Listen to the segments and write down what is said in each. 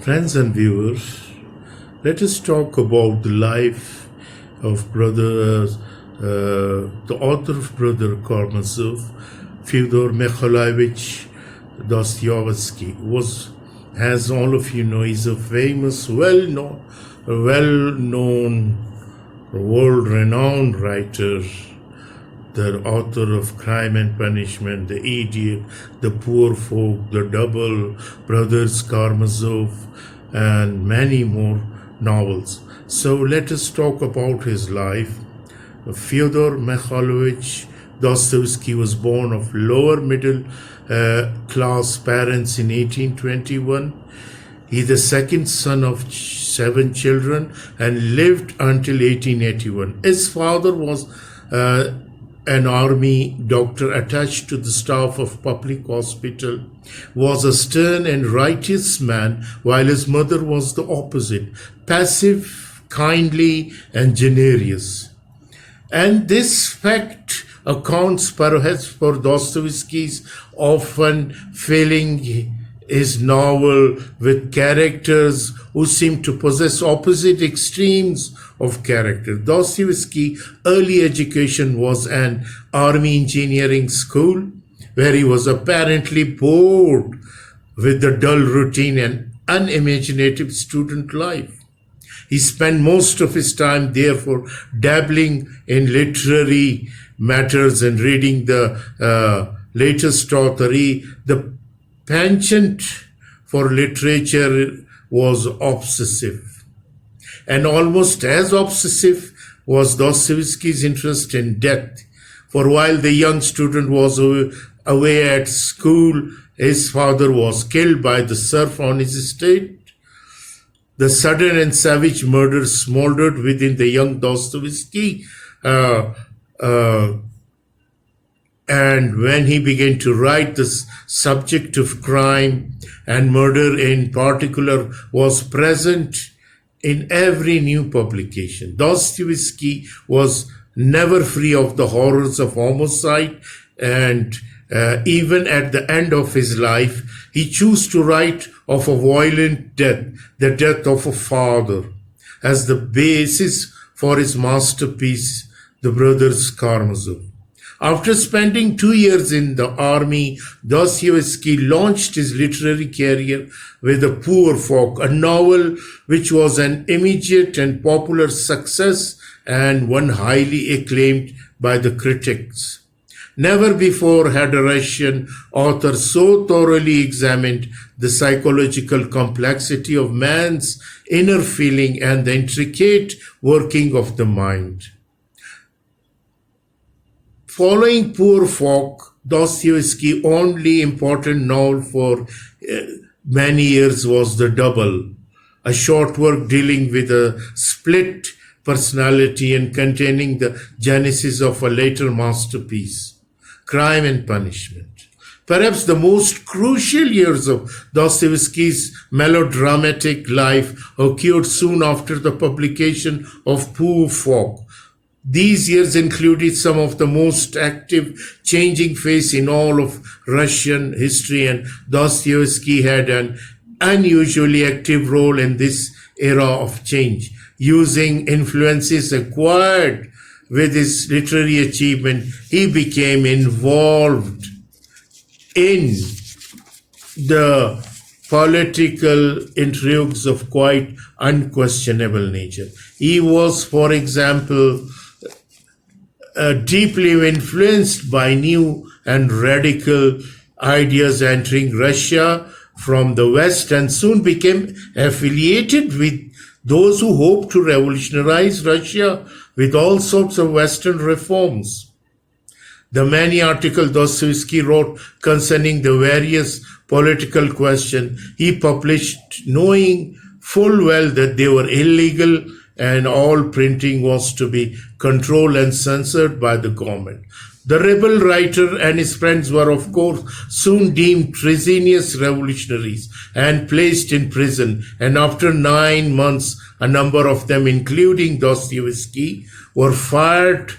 Friends and viewers, let us talk about the life of the author of Brother Karamazov, Fyodor Mikhailovich Dostoyevsky. As all of you know, is a famous, well-known, world-renowned writer, the author of Crime and Punishment, The Idiot, The Poor Folk, The Double, Brothers Karamazov, and many more novels. So let us talk about his life. Fyodor Mikhailovich Dostoyevsky was born of lower middle class parents in 1821. He is the second son of 7 children and lived until 1881. His father was an army doctor attached to the staff of public hospital, was a stern and righteous man, while his mother was the opposite, passive, kindly, and generous. And this fact accounts perhaps for Dostoevsky's often filling his novel with characters who seem to possess opposite extremes of character. Dostoevsky's early education was an army engineering school where he was apparently bored with the dull routine and unimaginative student life. He spent most of his time, therefore, dabbling in literary matters and reading the latest author. The penchant for literature was obsessive. And almost as obsessive was Dostoevsky's interest in death. For while the young student was away at school, his father was killed by the serf on his estate. The sudden and savage murder smoldered within the young Dostoevsky, and when he began to write, the subject of crime and murder in particular was present in every new publication. Dostoevsky was never free of the horrors of homicide, and even at the end of his life, he chose to write of a violent death, the death of a father, as the basis for his masterpiece, The Brothers Karamazov. After spending 2 years in the army, Dostoyevsky launched his literary career with The Poor Folk, a novel which was an immediate and popular success and one highly acclaimed by the critics. Never before had a Russian author so thoroughly examined the psychological complexity of man's inner feeling and the intricate working of the mind. Following Poor Folk, Dostoyevsky's only important novel for many years was The Double, a short work dealing with a split personality and containing the genesis of a later masterpiece, Crime and Punishment. Perhaps the most crucial years of Dostoyevsky's melodramatic life occurred soon after the publication of Poor Folk. These years included some of the most active changing phase in all of Russian history, and Dostoyevsky had an unusually active role in this era of change, using influences acquired with his literary achievement. He became involved in the political intrigues of quite unquestionable nature. He was, for example, deeply influenced by new and radical ideas entering Russia from the West, and soon became affiliated with those who hoped to revolutionize Russia with all sorts of Western reforms. The many articles Dostoevsky wrote concerning the various political questions he published, knowing full well that they were illegal and all printing was to be controlled and censored by the government. The rebel writer and his friends were, of course, soon deemed treasonous revolutionaries and placed in prison. And after 9 months, a number of them, including Dostoyevsky, were tried,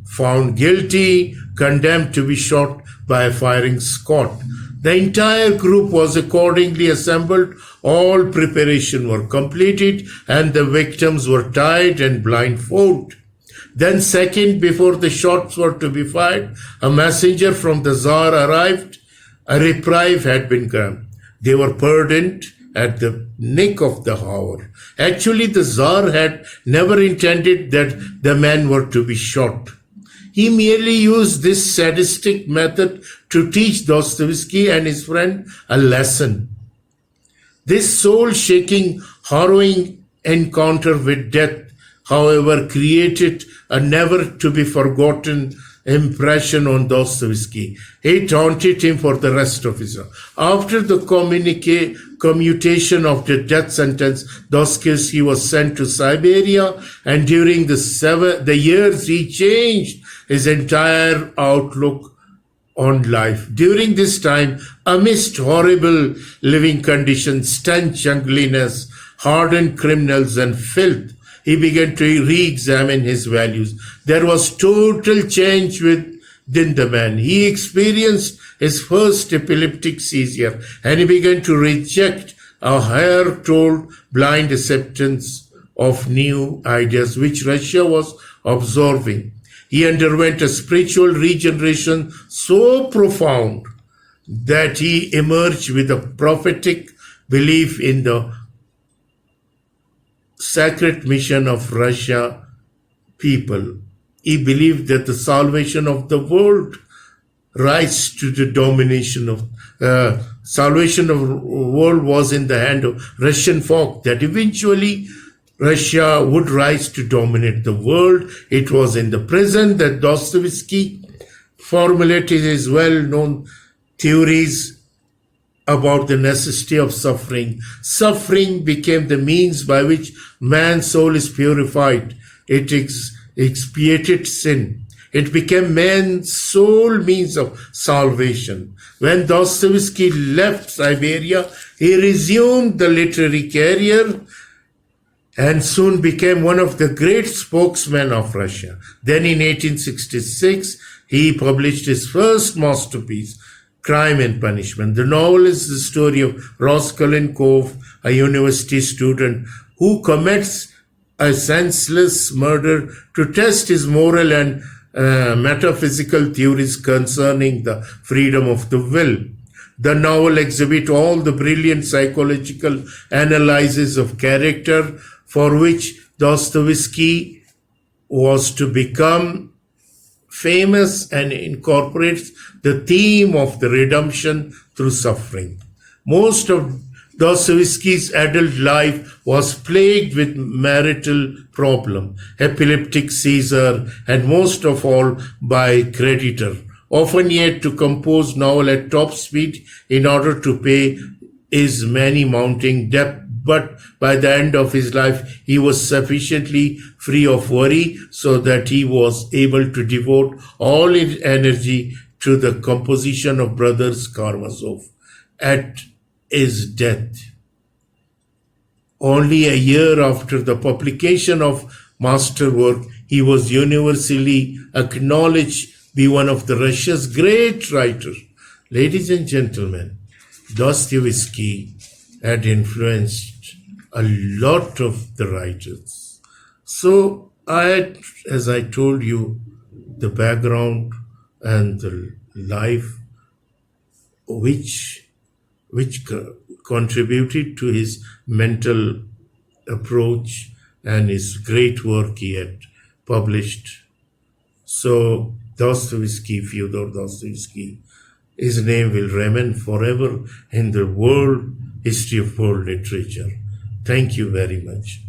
found guilty, condemned to be shot by a firing squad. The entire group was accordingly assembled. All preparation were completed and the victims were tied and blindfolded. Then, second before the shots were to be fired, a messenger from the Tsar arrived. A reprieve had been granted. They were pardoned at the nick of the hour. Actually, the Tsar had never intended that the men were to be shot. He merely used this sadistic method to teach Dostoyevsky and his friend a lesson. This soul-shaking, harrowing encounter with death, however, created a never-to-be-forgotten impression on Dostoyevsky. It haunted him for the rest of his life. After the commutation of the death sentence, Dostoyevsky was sent to Siberia, and during the years he changed his entire outlook on life. During this time, amidst horrible living conditions, stench, ugliness, hardened criminals and filth, he began to re-examine his values. There was total change within the man. He experienced his first epileptic seizure, and he began to reject a hair-told blind acceptance of new ideas which Russia was absorbing. He underwent a spiritual regeneration so profound that he emerged with a prophetic belief in the sacred mission of Russia people. He believed that the salvation of the world rise to the domination of salvation of the world was in the hand of Russian folk, that eventually Russia would rise to dominate the world. It was in the present that Dostoyevsky formulated his well-known theories about the necessity of suffering. Suffering became the means by which man's soul is purified. It expiated sin. It became man's sole means of salvation. When Dostoyevsky left Siberia, he resumed the literary career and soon became one of the great spokesmen of Russia. Then in 1866, he published his first masterpiece, Crime and Punishment. The novel is the story of Raskolnikov, a university student who commits a senseless murder to test his moral and metaphysical theories concerning the freedom of the will. The novel exhibits all the brilliant psychological analysis of character for which Dostoyevsky was to become famous, and incorporates the theme of the redemption through suffering. Most of Dostoyevsky's adult life was plagued with marital problem, epileptic seizure, and most of all by creditor. Often he had to compose novel at top speed in order to pay his many mounting debt. But by the end of his life, he was sufficiently free of worry so that he was able to devote all his energy to the composition of Brothers Karamazov. At his death, only a year after the publication of masterwork, he was universally acknowledged to be one of the Russia's great writers. Ladies and gentlemen, Dostoyevsky had influenced a lot of the writers. So I had, as I told you, the background and the life which contributed to his mental approach and his great work he had published. So Dostoyevsky, Fyodor Dostoyevsky, his name will remain forever in the world history of world literature. Thank you very much.